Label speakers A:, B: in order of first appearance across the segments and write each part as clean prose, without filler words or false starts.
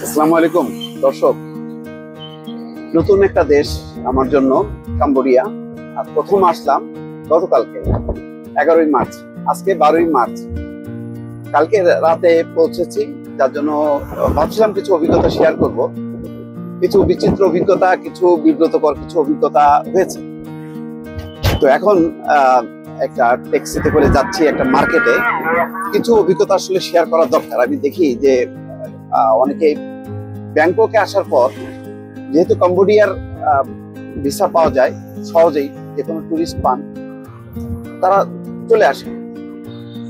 A: আসসালামু আলাইকুম দর্শক, নতুন একটা দেশ আমার জন্য কম্বোডিয়া। আর প্রথম আসলাম গতকালকে 11ই মার্চ, আজকে 12ই মার্চ। কালকে রাতে পৌঁছেছি, যার জন্য ভাবছিলাম কিছু অভিজ্ঞতা শেয়ার করব। কিছু বিচিত্র অভিজ্ঞতা, কিছু বিব্রতকর কিছু অভিজ্ঞতা হয়েছে। তো এখন একটা ট্যাক্সিতে করে যাচ্ছি একটা মার্কেটে। কিছু অভিজ্ঞতা আসলে শেয়ার করা দরকার। আমি দেখি যে অনেকেই ব্যাংককে আসার পর, যেহেতু কম্বোডিয়ার ভিসা পাওয়া যায় সহজেই, যে কোনো টুরিস্ট পান, তারা চলে আসে।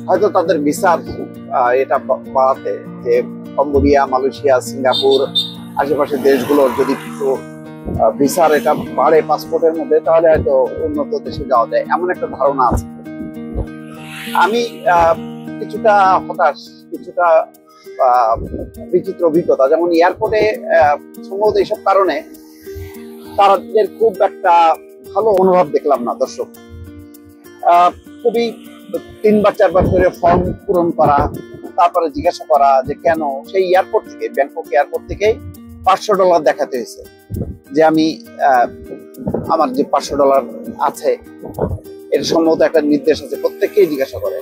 A: হয়তো তাদের ভিসার এটা বাড়াতে, যে কম্বোডিয়া, মালয়েশিয়া, সিঙ্গাপুর আশেপাশের দেশগুলোর যদি কিছু ভিসার এটা বাড়ে পাসপোর্টের মধ্যে, তাহলে হয়তো উন্নত দেশে যাওয়া যায়, এমন একটা ধারণা আছে। আমি কিছুটা হতাশ, কিছুটা বিচিত্র অভিজ্ঞতা। যেমন এয়ারপোর্টে সম্ভবত এইসব কারণে তাদের খুব একটা ভালো অনুভব দেখলাম না দর্শক। খুবই 3 বা 4 বার করে ফর্ম পূরণ করা, তারপরে জিজ্ঞাসা করা যে কেন। সেই এয়ারপোর্ট থেকে, ব্যাংকক এয়ারপোর্ট থেকে $500 দেখাতে হয়েছে, যে আমি আমার যে $500 আছে, এর সম্ভবত একটা নির্দেশ আছে, প্রত্যেককেই জিজ্ঞাসা করে।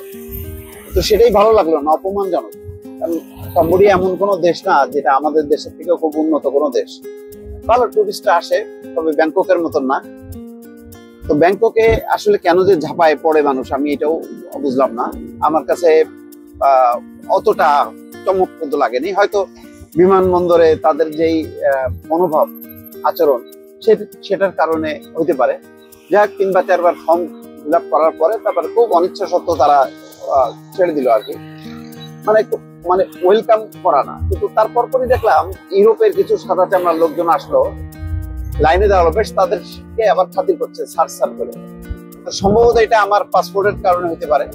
A: তো সেটাই ভালো লাগলো না, অপমানজনক। কারণ কম্বোডিয়া এমন কোনো দেশ না যেটা আমাদের দেশের থেকে খুব উন্নত কোনো দেশ। ভালো টুরিস্টরা আসে, তবে ব্যাংককের মতন না। তো ব্যাংককে আসলে কেন যে ঝাঁপায় পড়ে মানুষ, আমি এটাও বুঝলাম না। আমার কাছে অতটা চমকপ্রদ লাগেনি। হয়তো বিমানবন্দরে তাদের যেই মনোভাব, আচরণ, সেটার কারণে হইতে পারে। যাক, 3 বা 4 বার ফর্ম ফিল আপ করার পরে তারপরে খুব অনিচ্ছা সত্ত্বেও তারা ছেড়ে দিল আর কি। মানে ওয়েলকাম করা না। কিন্তু তারপর পরই দেখলাম ইউরোপের কিছু সাদা চামড়ার লোকজন আসলো, লাইনে দাঁড়ালো, বেশ তাদেরকে আবার খাতির করছে, সার করে। সম্ভবত এটা আমার পাসপোর্টের কারণে হতে পারে,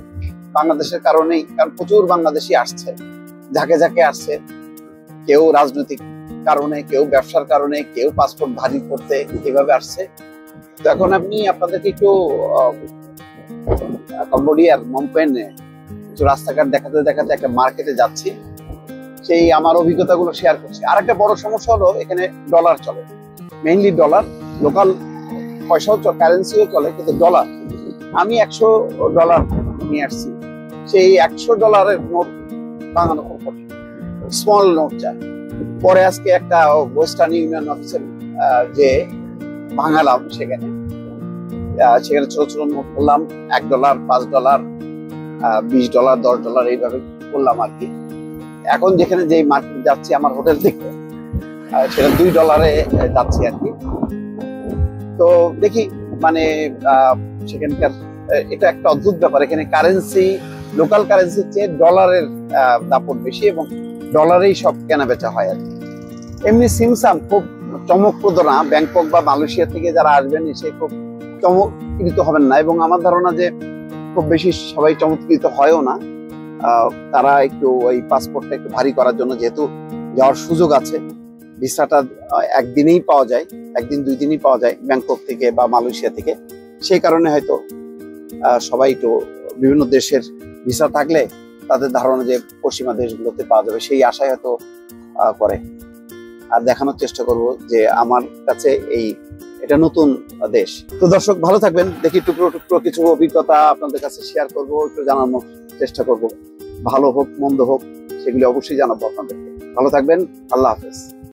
A: বাংলাদেশের কারণেই। কারণ প্রচুর বাংলাদেশি আসছে, ঝাঁকে ঝাঁকে আসছে। কেউ রাজনৈতিক কারণে, কেউ ব্যবসার কারণে, কেউ পাসপোর্ট ভারী করতে, এভাবে আসছে। তো এখন আপনাদেরকে একটু কম্বোডিয়ার নমপেনে কিছু রাস্তাঘাট দেখাতে দেখাতে একটা মার্কেটে যাচ্ছি, সেই আমার অভিজ্ঞতাগুলো শেয়ার করছি। আর একটা বড় সমস্যা হলো, এখানে ডলার চলে, মেইনলি ডলার। লোকাল পয়সাও কারেন্সিও চলে, কিন্তু ডলার। আমি $100 নিয়ে আসছি, সেই $100 নোট বানানো খুব কঠিন, স্মল নোট চাই। পরে আজকে একটা ওয়েস্টার্ন ইউনিয়ন অফিসের যে ভাঙালাম, সেখানে ছোট ছোট নোট করলাম, $1, $5, $20, $10 এইভাবে করলাম আর কি। এখন যেখানে যেই মার্কেট যাচ্ছি আমার হোটেল থেকে, সেটা $2 যাচ্ছি আর কি। তো দেখি, মানে সেখানকার এটা একটা অদ্ভুত ব্যাপার। এখানে কারেন্সি, লোকাল কারেন্সির চেয়ে ডলারের দাপট বেশি, এবং ডলারেই সব কেনা বেচা হয় আর কি। এমনি সিমসাম খুব চমকপ্রদ না। ব্যাংকক বা মালয়েশিয়া থেকে যারা আসবেন, সে খুব চমৎকৃত হবেন না, এবং আমার ধারণা যে খুব বেশি সবাই চমৎকৃত হয়ও না। তারা একটু ওই পাসপোর্টটা একটু ভারী করার জন্য, যেহেতু যাওয়ার সুযোগ আছে, ভিসাটা একদিনেই পাওয়া যায়, 1-2 দিনই পাওয়া যায় ব্যাংকক থেকে বা মালয়েশিয়া থেকে। সেই কারণে হয়তো সবাই একটু বিভিন্ন দেশের ভিসা থাকলে তাদের ধারণা যে পশ্চিমা দেশগুলোতে পাওয়া যাবে, সেই আশায় হয়তো করে। আর দেখানোর চেষ্টা করব যে আমার কাছে এটা নতুন দেশ। তো দর্শক, ভালো থাকবেন। দেখি টুকরো টুকরো কিছু অভিজ্ঞতা আপনাদের কাছে শেয়ার করব, একটু জানানোর চেষ্টা করব। ভালো হোক মন্দ হোক, সেগুলি অবশ্যই জানাবো আপনাদেরকে। ভালো থাকবেন, আল্লাহ হাফেজ।